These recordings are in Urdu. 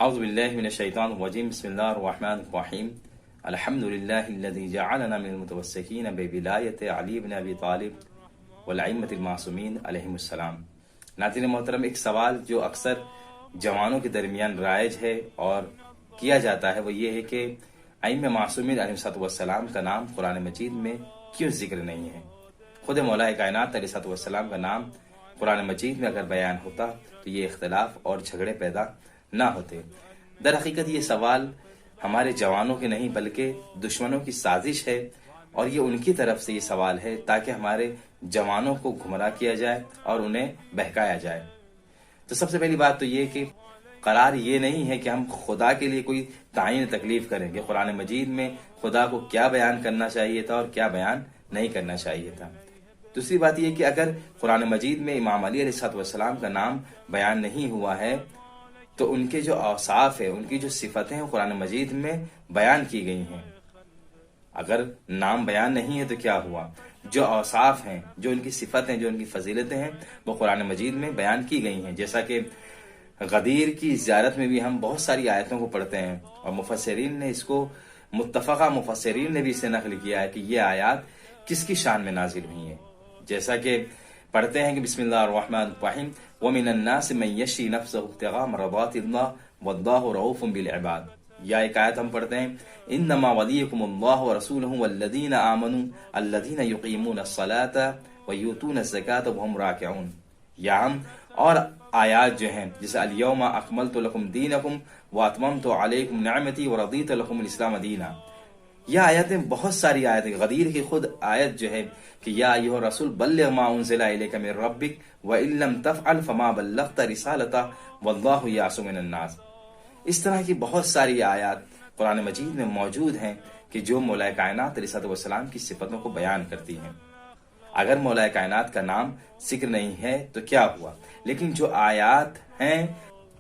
اعوذ باللہ من الشیطان الرجیم بسم اللہ الرحمن الرحیم الحمد للہ الذی جعلنا من المتوسکین بولایت علی بن ابی طالب والائمۃ المعصومین علیہم السلام۔ ناظرین محترم، ایک سوال جو اکثر جوانوں کے درمیان رائج ہے اور کیا جاتا ہے وہ یہ ہے کہ ائمہ معصومین علیہ السلام کا نام قرآن مجید میں کیوں ذکر نہیں ہے؟ خود مولا کائنات علیہ السلام کا نام قرآن مجید میں اگر بیان ہوتا تو یہ اختلاف اور جھگڑے پیدا نہ ہوتے۔ در حقیقت یہ سوال ہمارے جوانوں کے نہیں بلکہ دشمنوں کی سازش ہے، اور یہ ان کی طرف سے یہ سوال ہے تاکہ ہمارے جوانوں کو گمراہ کیا جائے اور انہیں بہکایا جائے۔ تو سب سے پہلی بات تو یہ کہ قرار یہ نہیں ہے کہ ہم خدا کے لیے کوئی تعین تکلیف کریں کہ قرآن مجید میں خدا کو کیا بیان کرنا چاہیے تھا اور کیا بیان نہیں کرنا چاہیے تھا۔ دوسری بات یہ کہ اگر قرآن مجید میں امام علی علیہ السلام کا نام بیان نہیں ہوا ہے تو ان کے جو اوصاف ہیں، ان کی جو صفتیں ہیں قرآن مجید میں بیان کی گئی ہیں۔ اگر نام بیان نہیں ہے تو کیا ہوا؟ جو اوصاف ہیں، جو ان کی صفتیں، جو ان کی فضیلتیں ہیں وہ قرآن مجید میں بیان کی گئی ہیں۔ جیسا کہ غدیر کی زیارت میں بھی ہم بہت ساری آیتوں کو پڑھتے ہیں، اور مفسرین نے اس کو متفقہ مفسرین نے بھی اسے نقل کیا ہے کہ یہ آیات کس کی شان میں نازل ہوئی ہیں۔ جیسا کہ پڑھتے ہیں کہ بسم اللہ الرحمن الرحیم وَمِنَ النَّاسِ مَن يَشْرِي نَفْسَهُ ابْتِغَاءَ مَرْضَاتِ اللَّهِ وَاللَّهُ رَءُوفٌ بِالْعِبَادِ۔ یا ایک آیت ہم پڑھتے ہیں انما ولیکم اللہ ورسولہ والذین آمنوا الذین یقیمون الصلاة ویؤتون الزکاة وهم راکعون۔ یا ہم اور آیات جو ہیں جیسے الیوم اکملت لکم دینکم واتممت علیکم نعمتی ورضیت لکم الاسلام دینا۔ یہ آیتیں بہت ساری آیتیں، غدیر کی خود آیت جو ہے کہ یا ایھا الرسول بلغ ما انزل الیک من ربک وان لم تفعل فما بلغت رسالتہ واللہ یعصمک من الناس۔ اس طرح کی بہت ساری آیات قرآن مجید میں موجود ہیں کہ جو مولا کائنات علیہ السلام کی صفتوں کو بیان کرتی ہیں۔ اگر مولا کائنات کا نام ذکر نہیں ہے تو کیا ہوا؟ لیکن جو آیات ہیں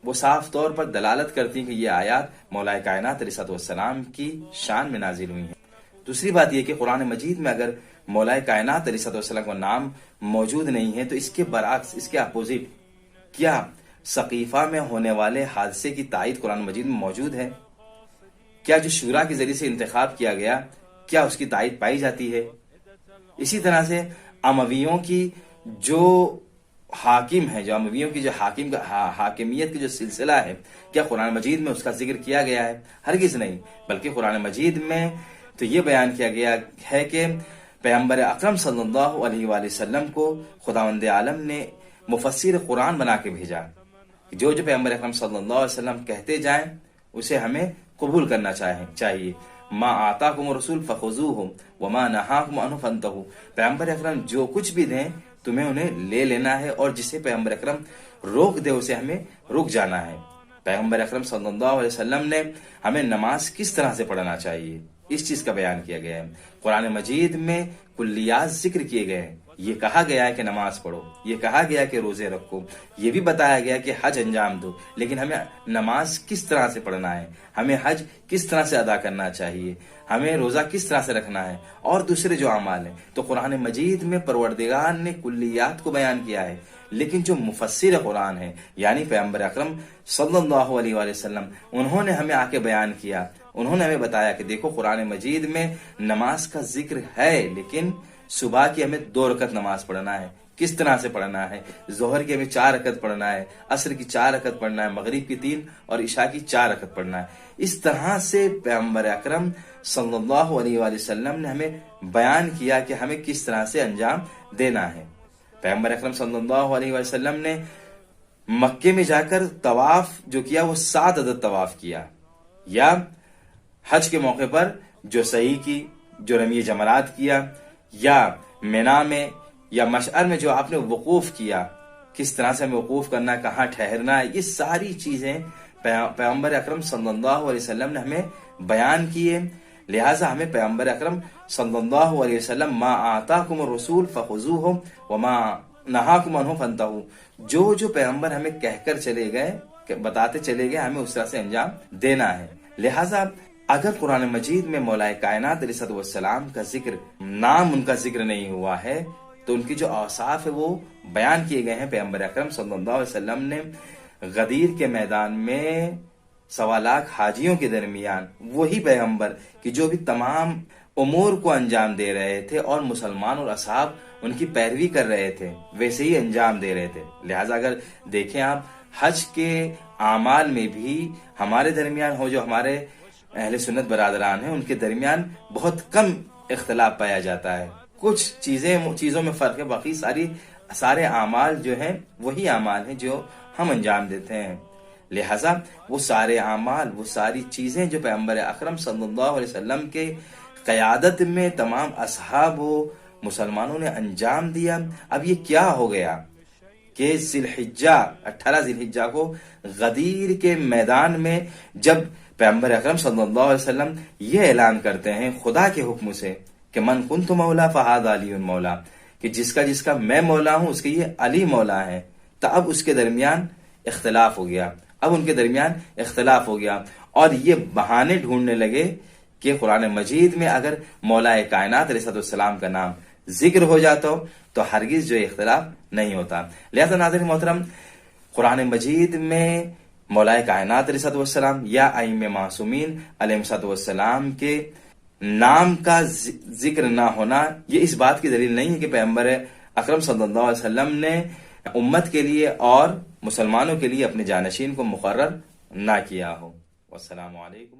وہ صاف طور پر دلالت کرتی ہیں کہ یہ آیات مولا کائنات علیہ السلام کی شان میں نازل ہوئی ہیں۔ دوسری بات یہ کہ قرآن مجید میں اگر مولا کائنات علیہ السلام کا نام موجود نہیں ہے تو اس کے برعکس، اس کے اپوزٹ، کیا سقیفہ میں ہونے والے حادثے کی تائید قرآن مجید میں موجود ہے؟ کیا جو شورا کے ذریعے سے انتخاب کیا گیا کیا اس کی تائید پائی جاتی ہے؟ اسی طرح سے امویوں کی جو حاکم ہے، جو امویوں کی جو حاکمیت کی جو سلسلہ ہے، کیا قرآن مجید میں اس کا ذکر کیا گیا ہے؟ ہرگز نہیں، بلکہ قرآن مجید میں تو یہ بیان کیا گیا ہے کہ پیغمبر اکرم صلی اللہ علیہ وآلہ وسلم کو خداوند عالم نے مفسر قرآن بنا کے بھیجا۔ جو پیغمبر اکرم صلی اللہ علیہ وسلم کہتے جائیں اسے ہمیں قبول کرنا چاہیے۔ ما آتاکم الرسول فخذوہ وما نہاکم عنہ فانتہوا۔ پیغمبر اکرم جو کچھ بھی دیں تمہیں انہیں لے لینا ہے، اور جسے پیغمبر اکرم روک دے اسے ہمیں رک جانا ہے۔ پیغمبر اکرم صلی اللہ علیہ وسلم نے ہمیں نماز کس طرح سے پڑھنا چاہیے اس چیز کا بیان کیا گیا ہے۔ قرآن مجید میں کلیات ذکر کیے گئے ہیں۔ یہ کہا گیا ہے کہ نماز پڑھو، یہ کہا گیا کہ روزے رکھو، یہ بھی بتایا گیا کہ حج انجام دو، لیکن ہمیں نماز کس طرح سے پڑھنا ہے، ہمیں حج کس طرح سے ادا کرنا چاہیے، ہمیں روزہ کس طرح سے رکھنا ہے، اور دوسرے جو اعمال ہیں۔ تو قرآن مجید میں پروردگار نے کلیات کو بیان کیا ہے، لیکن جو مفسر قرآن ہے یعنی پیغمبر اکرم صلی اللہ علیہ وآلہ وسلم، انہوں نے ہمیں آ کے بیان کیا، انہوں نے ہمیں بتایا کہ دیکھو قرآن مجید میں نماز کا ذکر ہے، لیکن صبح کی ہمیں 2 رکعت نماز پڑھنا ہے، کس طرح سے پڑھنا ہے، ظہر کی ہمیں 4 رکعت پڑھنا ہے، عصر کی 4 رکعت پڑھنا ہے، مغرب کی 3 اور عشاء کی 4 رکعت پڑھنا ہے۔ اس طرح سے پیغمبر اکرم صلی اللہ علیہ وآلہ وسلم نے ہمیں بیان کیا کہ ہمیں کس طرح سے انجام دینا ہے۔ پیغمبر اکرم صلی اللہ علیہ وآلہ وسلم نے مکے میں جا کر طواف جو کیا وہ 7 عدد طواف کیا، یا حج کے موقع پر جو سعی کی، جو رمی جمرات کیا، یا مینا میں یا مشعر میں جو آپ نے وقوف کیا، کس طرح سے ہمیں وقوف کرنا ہے، کہاں ٹھہرنا ہے، یہ ساری چیزیں پیغمبر اکرم صلی اللہ علیہ وسلم نے ہمیں بیان کیے۔ لہٰذا ہمیں پیغمبر اکرم صلی اللہ علیہ وسلم ما آتاکم الرسول فخذوہ وما نہاکم عنہ فانتہوا، جو پیغمبر ہمیں کہہ کر چلے گئے، بتاتے چلے گئے، ہمیں اس طرح سے انجام دینا ہے۔ لہٰذا اگر قرآن مجید میں مولا کائنات علیہ السلام کا ذکر، نام ان کا ذکر نہیں ہوا ہے، تو ان کی جو اوصاف ہے وہ بیان کیے گئے ہیں۔ پیغمبر اکرم صلی اللہ علیہ وسلم نے غدیر کے میدان میں 1.25 حاجیوں کے درمیان وہی پیغمبر کہ جو بھی تمام امور کو انجام دے رہے تھے اور مسلمان اور اصحاب ان کی پیروی کر رہے تھے، ویسے ہی انجام دے رہے تھے۔ لہٰذا اگر دیکھیں آپ حج کے اعمال میں بھی ہمارے درمیان ہو، جو ہمارے اہل سنت برادران ہیں ان کے درمیان بہت کم اختلاف پایا جاتا ہے، کچھ چیزوں میں فرق ہے، باقی سارے اعمال جو ہیں وہی اعمال ہیں جو ہم انجام دیتے ہیں۔ لہٰذا وہ سارے اعمال، وہ ساری چیزیں جو پیغمبر اکرم صلی اللہ علیہ وسلم کے قیادت میں تمام اصحاب و مسلمانوں نے انجام دیا۔ اب یہ کیا ہو گیا کہ 18 ذی الحجہ کو غدیر کے میدان میں جب پیغمبر اکرم صلی اللہ علیہ وسلم یہ اعلان کرتے ہیں خدا کے حکم سے کہ من کنت مولا فہذا علی مولا، کہ جس کا میں مولا ہوں اس کے یہ علی مولا ہے، تو اب اس کے درمیان اختلاف ہو گیا، اب ان کے درمیان اختلاف ہو گیا، اور یہ بہانے ڈھونڈنے لگے کہ قرآن مجید میں اگر مولا کائنات علیہ السلام کا نام ذکر ہو جاتا ہو تو ہرگز جو اختلاف نہیں ہوتا۔ لہذا ناظرین محترم، قرآن مجید میں مولا کائنات علیہ السلام یا ائمہ معصومین علیہ السلام کے نام کا ذکر نہ ہونا یہ اس بات کی دلیل نہیں ہے کہ پیغمبر اکرم صلی اللہ علیہ وسلم نے امت کے لیے اور مسلمانوں کے لیے اپنے جانشین کو مقرر نہ کیا ہو۔ والسلام علیکم۔